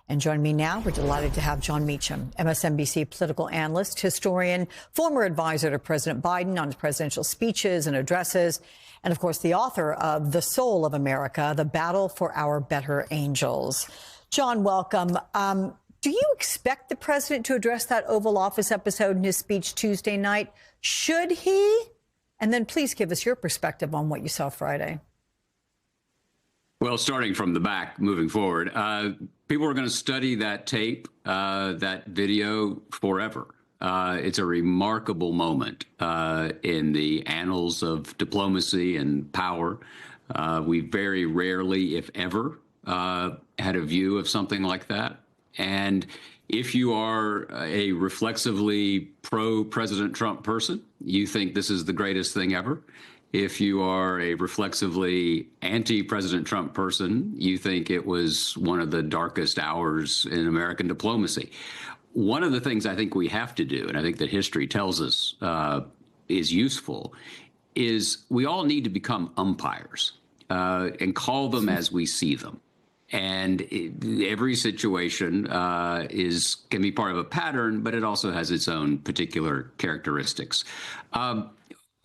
And join me now, we're delighted to have Jon Meacham, MSNBC political analyst, historian, former advisor to President Biden on his presidential speeches and addresses, and of course, the author of The Soul of America, The Battle for Our Better Angels. Jon, welcome. Do you expect the president to address that Oval Office episode in his speech Tuesday night? Should he? And then please give us your perspective on what you saw Friday. Well, starting from the back, moving forward, people are going to study that tape, that video forever. It's a remarkable moment in the annals of diplomacy and power. We very rarely, if ever, had a view of something like that. And if you are a reflexively pro-President Trump person, you think this is the greatest thing ever. If you are a reflexively anti-President Trump person, you think it was one of the darkest hours in American diplomacy. One of the things I think we have to do, and I think that history tells us is useful, is we all need to become umpires and call them as we see them. And every situation can be part of a pattern, but it also has its own particular characteristics.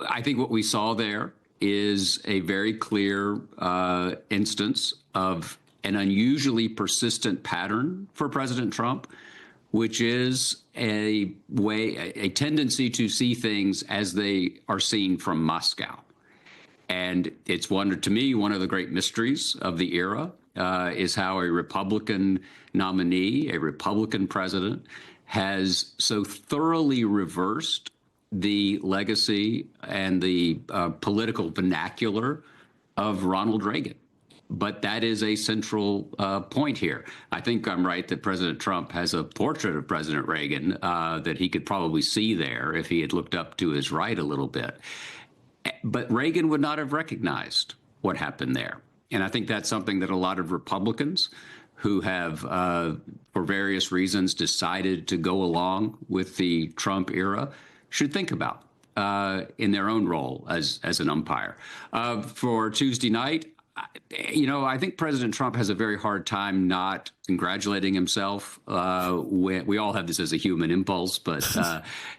I think what we saw there is a very clear instance of an unusually persistent pattern for President Trump, which is a tendency to see things as they are seen from Moscow. And it's to me, one of the great mysteries of the era is how a Republican nominee, a Republican president, has so thoroughly reversed the legacy and the political vernacular of Ronald Reagan. But that is a central point here. I think I'm right that President Trump has a portrait of President Reagan that he could probably see there if he had looked up to his right a little bit. But Reagan would not have recognized what happened there. And I think that's something that a lot of Republicans who have, for various reasons, decided to go along with the Trump era should think about in their own role as an umpire. For Tuesday night, I think President Trump has a very hard time not congratulating himself. We all have this as a human impulse, but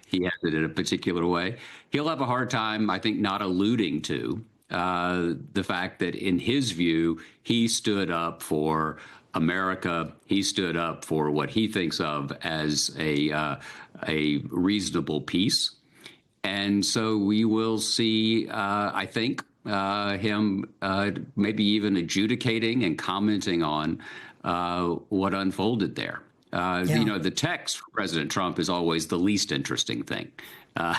he has it in a particular way. He'll have a hard time, I think, not alluding to the fact that in his view, he stood up for America. He stood up for what he thinks of as a reasonable peace. And so we will see, I think, him maybe even adjudicating and commenting on what unfolded there. The text for President Trump is always the least interesting thing.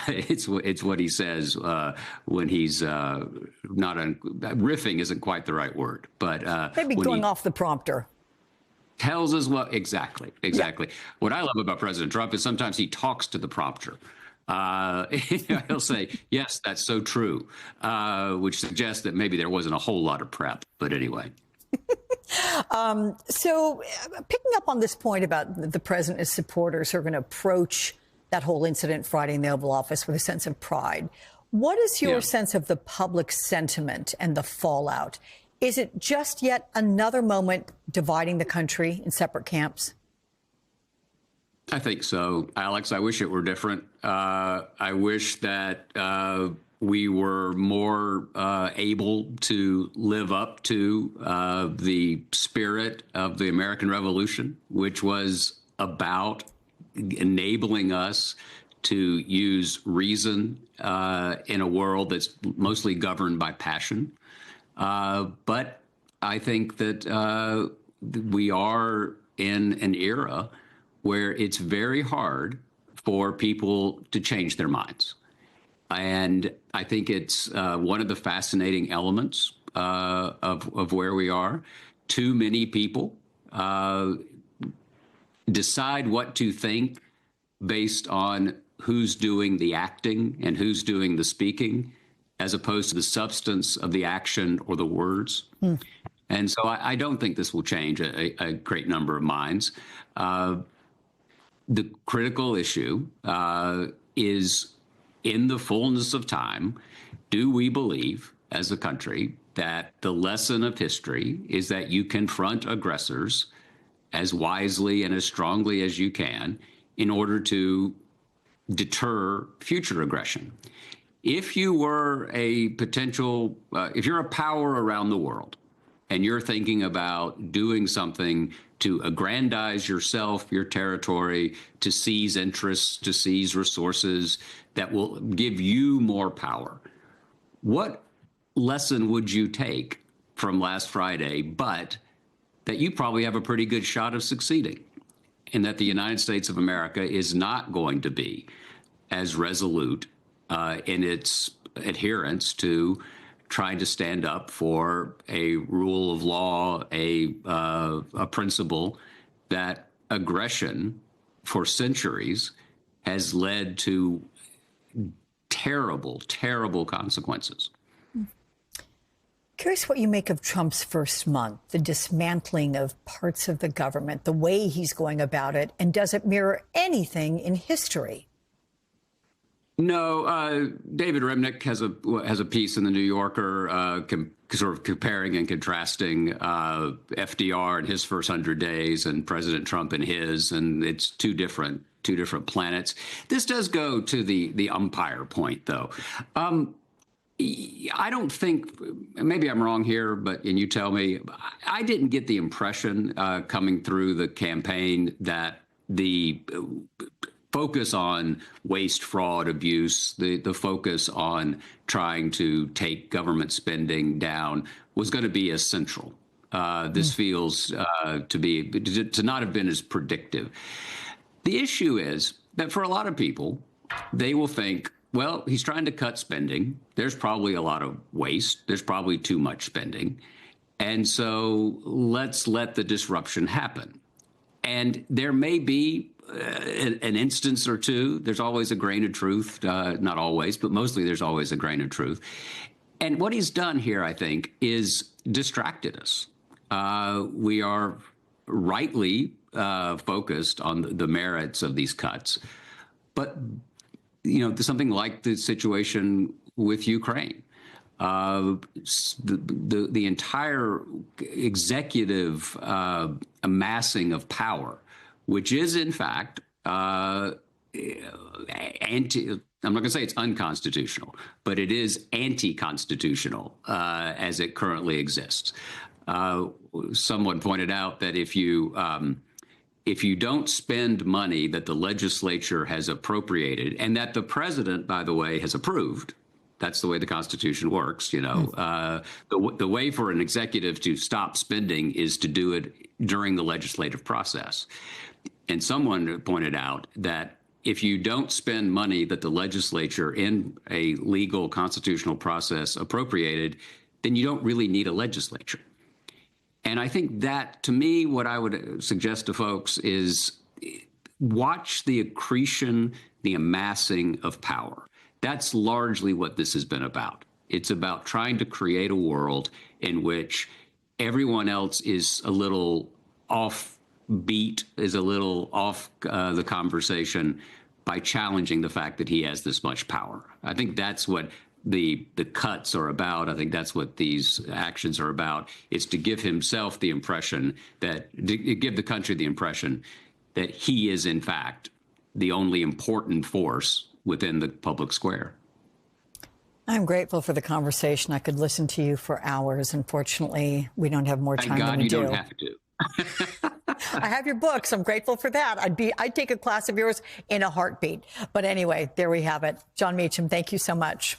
It's what he says when he's not riffing isn't quite the right word, but maybe going off the prompter. Tells us what exactly. Yeah. What I love about President Trump is sometimes he talks to the prompter. He'll say, "Yes, that's so true," which suggests that maybe there wasn't a whole lot of prep. But anyway. So picking up on this point about the president's supporters who are going to approach that whole incident Friday in the Oval Office with a sense of pride, what is your sense of the public sentiment and the fallout? Is it just yet another moment dividing the country in separate camps? I think so, Alex. I wish it were different. I wish that we were more able to live up to the spirit of the American Revolution, which was about enabling us to use reason in a world that's mostly governed by passion. But I think that we are in an era where it's very hard for people to change their minds. And I think it's one of the fascinating elements of where we are. Too many people decide what to think based on who's doing the acting and who's doing the speaking, as opposed to the substance of the action or the words. And so I don't think this will change a great number of minds. The critical issue is, in the fullness of time, do we believe as a country that the lesson of history is that you confront aggressors as wisely and as strongly as you can in order to deter future aggression. If you were a potential, if you're a power around the world and you're thinking about doing something to aggrandize yourself, your territory, to seize interests, to seize resources that will give you more power, what lesson would you take from last Friday, but that you probably have a pretty good shot of succeeding, and that the United States of America is not going to be as resolute in its adherence to trying to stand up for a rule of law, a principle that aggression for centuries has led to terrible, terrible consequences. Curious what you make of Trump's first month, the dismantling of parts of the government, the way he's going about it, and does it mirror anything in history? No, David Remnick has a piece in the New Yorker sort of comparing and contrasting FDR in his first 100 days and President Trump in his, and it's two different planets. This does go to the umpire point, though. I don't think, maybe I'm wrong here, and you tell me, I didn't get the impression coming through the campaign that the focus on waste, fraud, abuse, the focus on trying to take government spending down was going to be as central. This feels to not have been as predictive. The issue is that for a lot of people, they will think, well, he's trying to cut spending. There's probably a lot of waste. There's probably too much spending. And so let's let the disruption happen. And there may be an instance or two. There's always a grain of truth. Not always, but mostly there's always a grain of truth. And what he's done here, I think, is distracted us. We are rightly focused on the merits of these cuts. But something like the situation with Ukraine, the entire executive amassing of power, which is in fact I'm not going to say it's unconstitutional, but it is anti-constitutional as it currently exists. Someone pointed out that if you don't spend money that the legislature has appropriated and that the president, by the way, has approved, that's the way the Constitution works. The way for an executive to stop spending is to do it during the legislative process. And someone pointed out that if you don't spend money that the legislature in a legal constitutional process appropriated, then you don't really need a legislature. And I think that, to me, what I would suggest to folks is watch the accretion, the amassing of power. That's largely what this has been about. It's about trying to create a world in which everyone else is a little offbeat, is a little off the conversation by challenging the fact that he has this much power. I think that's what the cuts are about. I think that's what these actions are about. It's to give himself the impression give the country the impression that he is, in fact, the only important force within the public square. I'm grateful for the conversation. I could listen to you for hours. Unfortunately, we don't have more time than we do. Thank God you don't have to. I have your books. I'm grateful for that. I'd take a class of yours in a heartbeat. But anyway, there we have it. Jon Meacham, thank you so much.